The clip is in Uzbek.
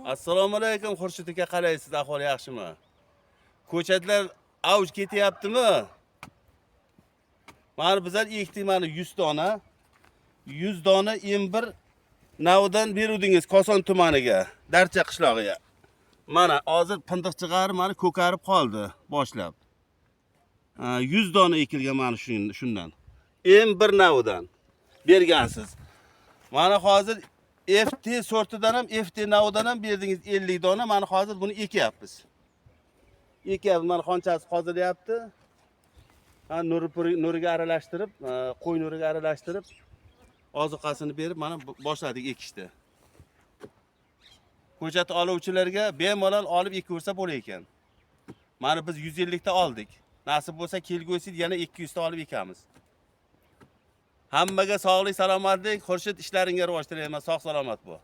Assalomu alaykum Xurshid aka, qalaysiz? Ahvol yaxshimi? Ko'chatlar avj ketyaptimi? Mana bizlar ekdik, mana 100 dona. 100 dona M1 navidan berudingiz Koson tumaniga, Darcha qishlog'iga. Mana hozir pindiq chiqarib, mana ko'karib qoldi boshlab. 100 dona ekilgan mana shundan. M1 navidan bergansiz. Mana hozir FT sortidan ham, FT navidan ham berdingiz 50 dona. Mana hozir buni ekyapmiz. Mana xonchasi hoziryapti. Nuriga aralashtirib, qo'y nuriga aralashtirib, ozuqasini berib, mana boshladik ekishni. Ko'chat oluvchilarga bemalol olib ekaversa bo'lar ekan. Mana biz 150 ta oldik. Nasib bo'lsa kelgusi yana 200 ta olib ekamiz. Hammaga sog'lik, salomatlik, Xurshid ishlaringga rivoj tilayman. Sog' salomat bo'l.